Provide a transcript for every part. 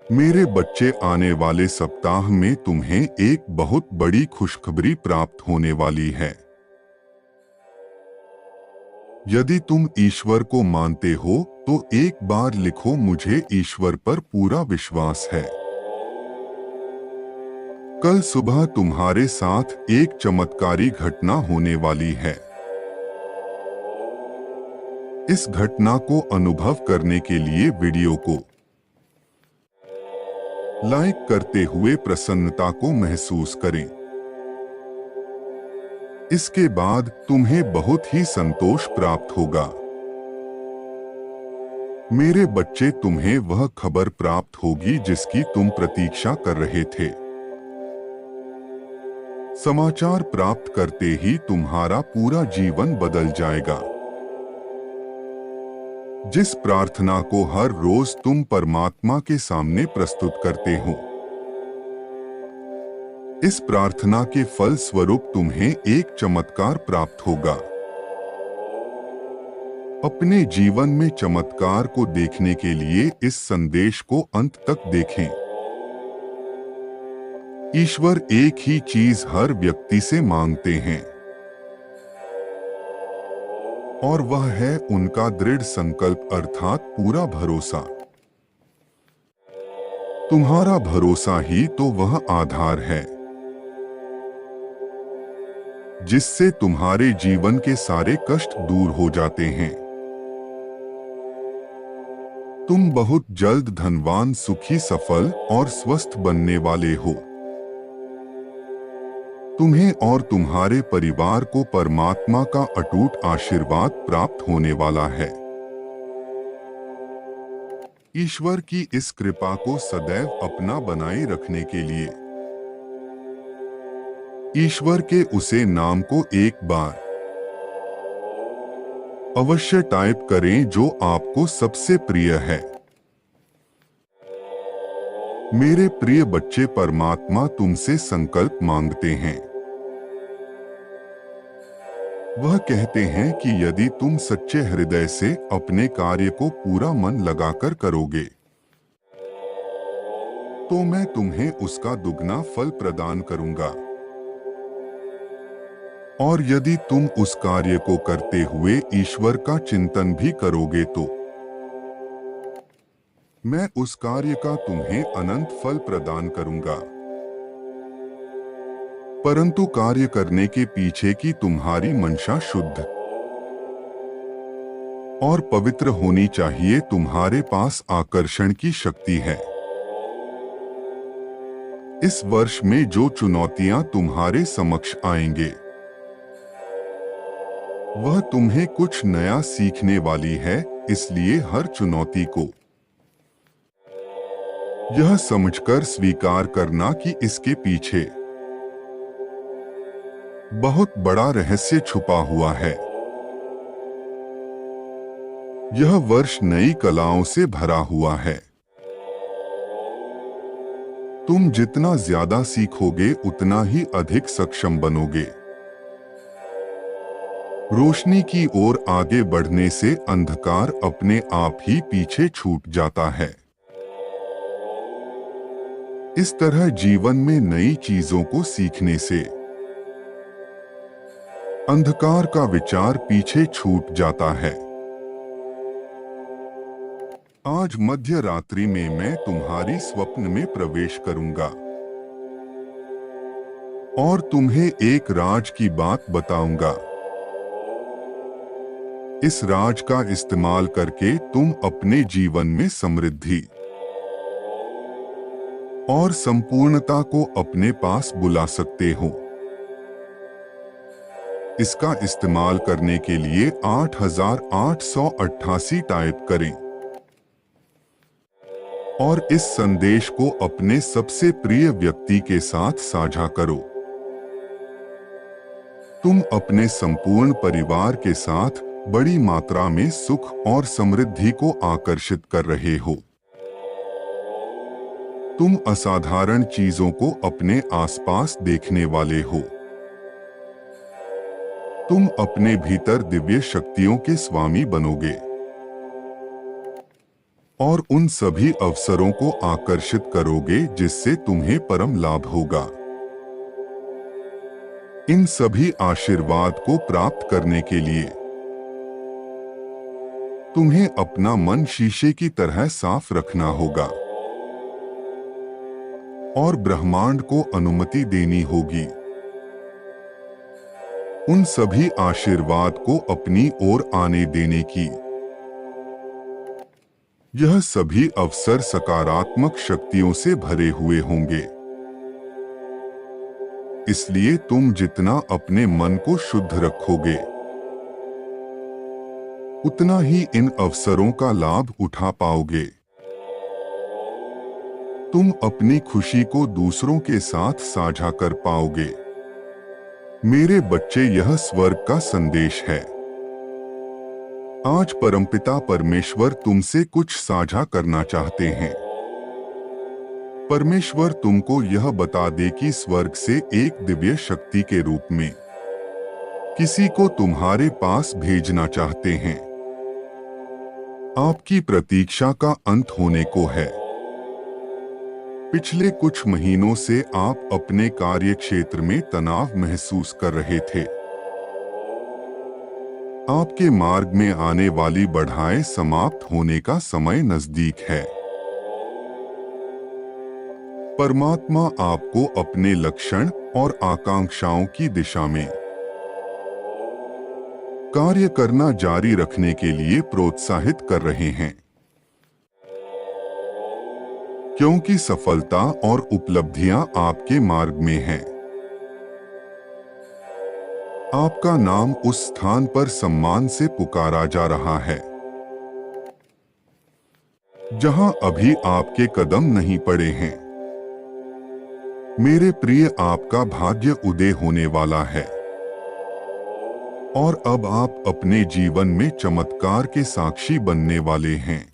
मेरे बच्चे, आने वाले सप्ताह में तुम्हें एक बहुत बड़ी खुशखबरी प्राप्त होने वाली है। यदि तुम ईश्वर को मानते हो तो एक बार लिखो, मुझे ईश्वर पर पूरा विश्वास है। कल सुबह तुम्हारे साथ एक चमत्कारी घटना होने वाली है। इस घटना को अनुभव करने के लिए वीडियो को लाइक करते हुए प्रसन्नता को महसूस करें। इसके बाद तुम्हें बहुत ही संतोष प्राप्त होगा। मेरे बच्चे, तुम्हें वह खबर प्राप्त होगी जिसकी तुम प्रतीक्षा कर रहे थे। समाचार प्राप्त करते ही तुम्हारा पूरा जीवन बदल जाएगा। जिस प्रार्थना को हर रोज तुम परमात्मा के सामने प्रस्तुत करते हो, इस प्रार्थना के फल स्वरूप तुम्हें एक चमत्कार प्राप्त होगा। अपने जीवन में चमत्कार को देखने के लिए इस संदेश को अंत तक देखें। ईश्वर एक ही चीज हर व्यक्ति से मांगते हैं, और वह है उनका दृढ़ संकल्प, अर्थात पूरा भरोसा। तुम्हारा भरोसा ही तो वह आधार है जिससे तुम्हारे जीवन के सारे कष्ट दूर हो जाते हैं। तुम बहुत जल्द धनवान, सुखी, सफल और स्वस्थ बनने वाले हो। तुम्हें और तुम्हारे परिवार को परमात्मा का अटूट आशीर्वाद प्राप्त होने वाला है। ईश्वर की इस कृपा को सदैव अपना बनाए रखने के लिए ईश्वर के उसे नाम को एक बार अवश्य टाइप करें जो आपको सबसे प्रिय है। मेरे प्रिय बच्चे, परमात्मा तुमसे संकल्प मांगते हैं। वह कहते हैं कि यदि तुम सच्चे हृदय से अपने कार्य को पूरा मन लगाकर करोगे तो मैं तुम्हें उसका दुगना फल प्रदान करूंगा। और यदि तुम उस कार्य को करते हुए ईश्वर का चिंतन भी करोगे तो मैं उस कार्य का तुम्हें अनंत फल प्रदान करूंगा। परंतु कार्य करने के पीछे की तुम्हारी मंशा शुद्ध और पवित्र होनी चाहिए। तुम्हारे पास आकर्षण की शक्ति है। इस वर्ष में जो चुनौतियां तुम्हारे समक्ष आएंगे वह तुम्हें कुछ नया सीखने वाली है, इसलिए हर चुनौती को यह समझकर स्वीकार करना कि इसके पीछे बहुत बड़ा रहस्य छुपा हुआ है। यह वर्ष नई कलाओं से भरा हुआ है। तुम जितना ज्यादा सीखोगे उतना ही अधिक सक्षम बनोगे। रोशनी की ओर आगे बढ़ने से अंधकार अपने आप ही पीछे छूट जाता है। इस तरह जीवन में नई चीजों को सीखने से अंधकार का विचार पीछे छूट जाता है। आज मध्य रात्रि में मैं तुम्हारी स्वप्न में प्रवेश करूंगा और तुम्हें एक राज की बात बताऊंगा। इस राज का इस्तेमाल करके तुम अपने जीवन में समृद्धि और संपूर्णता को अपने पास बुला सकते हो। इसका इस्तेमाल करने के लिए 8888 टाइप करें और इस संदेश को अपने सबसे प्रिय व्यक्ति के साथ साझा करो। तुम अपने संपूर्ण परिवार के साथ बड़ी मात्रा में सुख और समृद्धि को आकर्षित कर रहे हो। तुम असाधारण चीजों को अपने आसपास देखने वाले हो। तुम अपने भीतर दिव्य शक्तियों के स्वामी बनोगे। और उन सभी अवसरों को आकर्षित करोगे जिससे तुम्हें परम लाभ होगा। इन सभी आशीर्वाद को प्राप्त करने के लिए तुम्हें अपना मन शीशे की तरह साफ रखना होगा और ब्रह्मांड को अनुमति देनी होगी उन सभी आशीर्वाद को अपनी ओर आने देने की। यह सभी अवसर सकारात्मक शक्तियों से भरे हुए होंगे, इसलिए तुम जितना अपने मन को शुद्ध रखोगे उतना ही इन अवसरों का लाभ उठा पाओगे। तुम अपनी खुशी को दूसरों के साथ साझा कर पाओगे। मेरे बच्चे, यह स्वर्ग का संदेश है। आज परमपिता परमेश्वर तुमसे कुछ साझा करना चाहते हैं। परमेश्वर तुमको यह बता दे कि स्वर्ग से एक दिव्य शक्ति के रूप में किसी को तुम्हारे पास भेजना चाहते हैं। आपकी प्रतीक्षा का अंत होने को है। पिछले कुछ महीनों से आप अपने कार्य क्षेत्र में तनाव महसूस कर रहे थे। आपके मार्ग में आने वाली बाधाएं समाप्त होने का समय नजदीक है। परमात्मा आपको अपने लक्ष्य और आकांक्षाओं की दिशा में कार्य करना जारी रखने के लिए प्रोत्साहित कर रहे हैं, क्योंकि सफलता और उपलब्धियां आपके मार्ग में हैं। आपका नाम उस स्थान पर सम्मान से पुकारा जा रहा है जहां अभी आपके कदम नहीं पड़े हैं। मेरे प्रिय, आपका भाग्य उदय होने वाला है और अब आप अपने जीवन में चमत्कार के साक्षी बनने वाले हैं।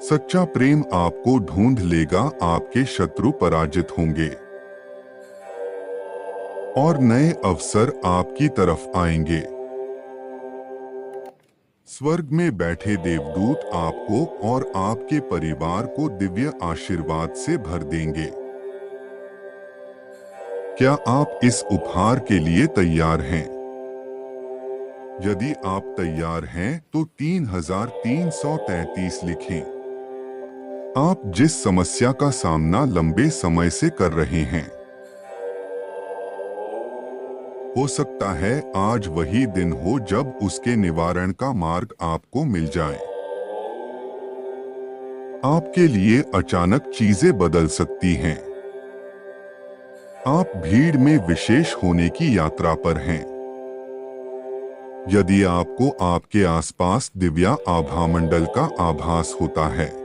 सच्चा प्रेम आपको ढूंढ लेगा, आपके शत्रु पराजित होंगे और नए अवसर आपकी तरफ आएंगे। स्वर्ग में बैठे देवदूत आपको और आपके परिवार को दिव्य आशीर्वाद से भर देंगे। क्या आप इस उपहार के लिए तैयार हैं? यदि आप तैयार हैं तो 3333 लिखें। आप जिस समस्या का सामना लंबे समय से कर रहे हैं, हो सकता है आज वही दिन हो जब उसके निवारण का मार्ग आपको मिल जाए। आपके लिए अचानक चीजें बदल सकती हैं। आप भीड़ में विशेष होने की यात्रा पर हैं। यदि आपको आपके आसपास दिव्या आभा मंडल का आभास होता है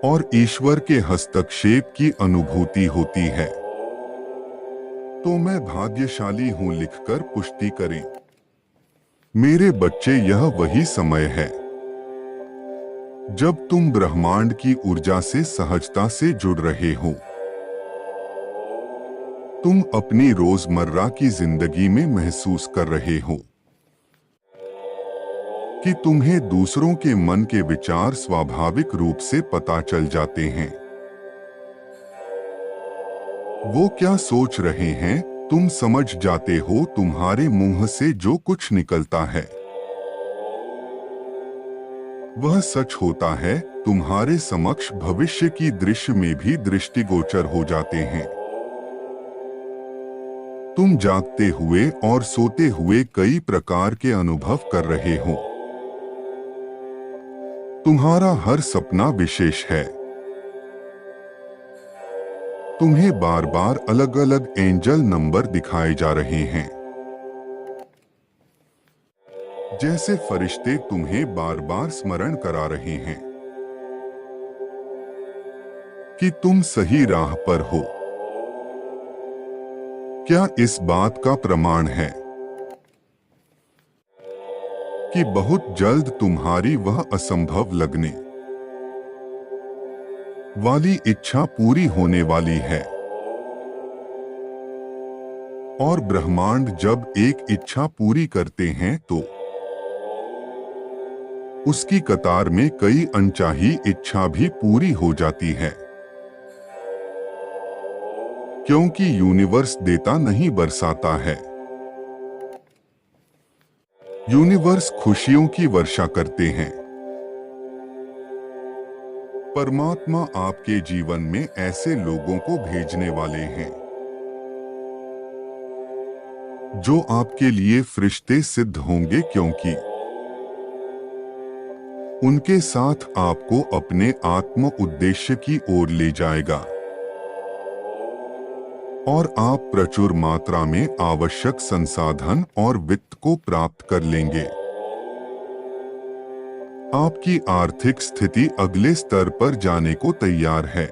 और ईश्वर के हस्तक्षेप की अनुभूति होती है, तो मैं भाग्यशाली हूं लिखकर पुष्टि करें। मेरे बच्चे, यह वही समय है जब तुम ब्रह्मांड की ऊर्जा से सहजता से जुड़ रहे हो। तुम अपनी रोजमर्रा की जिंदगी में महसूस कर रहे हो कि तुम्हें दूसरों के मन के विचार स्वाभाविक रूप से पता चल जाते हैं। वो क्या सोच रहे हैं, तुम समझ जाते हो। तुम्हारे मुंह से जो कुछ निकलता है वह सच होता है। तुम्हारे समक्ष भविष्य की दृश्य में भी दृष्टिगोचर हो जाते हैं। तुम जागते हुए और सोते हुए कई प्रकार के अनुभव कर रहे हो। तुम्हारा हर सपना विशेष है। तुम्हें बार बार अलग अलग एंजल नंबर दिखाए जा रहे हैं, जैसे फरिश्ते तुम्हें बार बार स्मरण करा रहे हैं कि तुम सही राह पर हो। क्या इस बात का प्रमाण है कि बहुत जल्द तुम्हारी वह असंभव लगने वाली इच्छा पूरी होने वाली है? और ब्रह्मांड जब एक इच्छा पूरी करते हैं तो उसकी कतार में कई अनचाही इच्छा भी पूरी हो जाती है, क्योंकि यूनिवर्स देता नहीं बरसाता है। यूनिवर्स खुशियों की वर्षा करते हैं। परमात्मा आपके जीवन में ऐसे लोगों को भेजने वाले हैं जो आपके लिए फरिश्ते सिद्ध होंगे, क्योंकि उनके साथ आपको अपने आत्म उद्देश्य की ओर ले जाएगा और आप प्रचुर मात्रा में आवश्यक संसाधन और वित्त को प्राप्त कर लेंगे। आपकी आर्थिक स्थिति अगले स्तर पर जाने को तैयार है।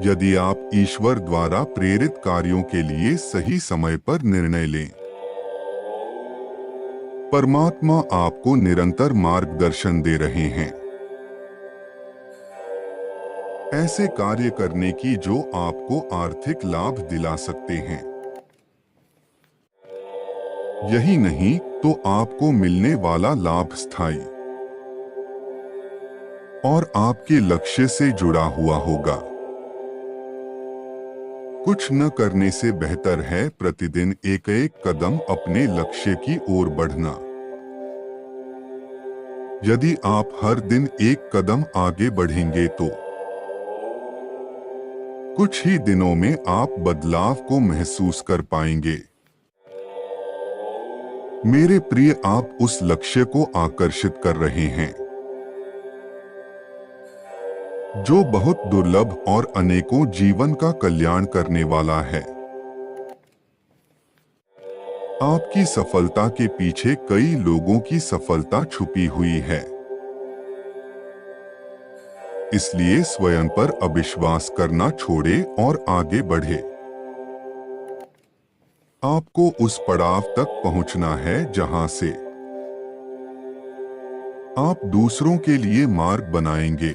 यदि आप ईश्वर द्वारा प्रेरित कार्यों के लिए सही समय पर निर्णय लें, परमात्मा आपको निरंतर मार्गदर्शन दे रहे हैं ऐसे कार्य करने की जो आपको आर्थिक लाभ दिला सकते हैं। यही नहीं तो आपको मिलने वाला लाभ स्थायी और आपके लक्ष्य से जुड़ा हुआ होगा। कुछ न करने से बेहतर है प्रतिदिन एक एक कदम अपने लक्ष्य की ओर बढ़ना। यदि आप हर दिन एक कदम आगे बढ़ेंगे तो कुछ ही दिनों में आप बदलाव को महसूस कर पाएंगे। मेरे प्रिय, आप उस लक्ष्य को आकर्षित कर रहे हैं जो बहुत दुर्लभ और अनेकों जीवन का कल्याण करने वाला है। आपकी सफलता के पीछे कई लोगों की सफलता छुपी हुई है, इसलिए स्वयं पर अविश्वास करना छोड़े और आगे बढ़े। आपको उस पड़ाव तक पहुंचना है जहां से आप दूसरों के लिए मार्ग बनाएंगे।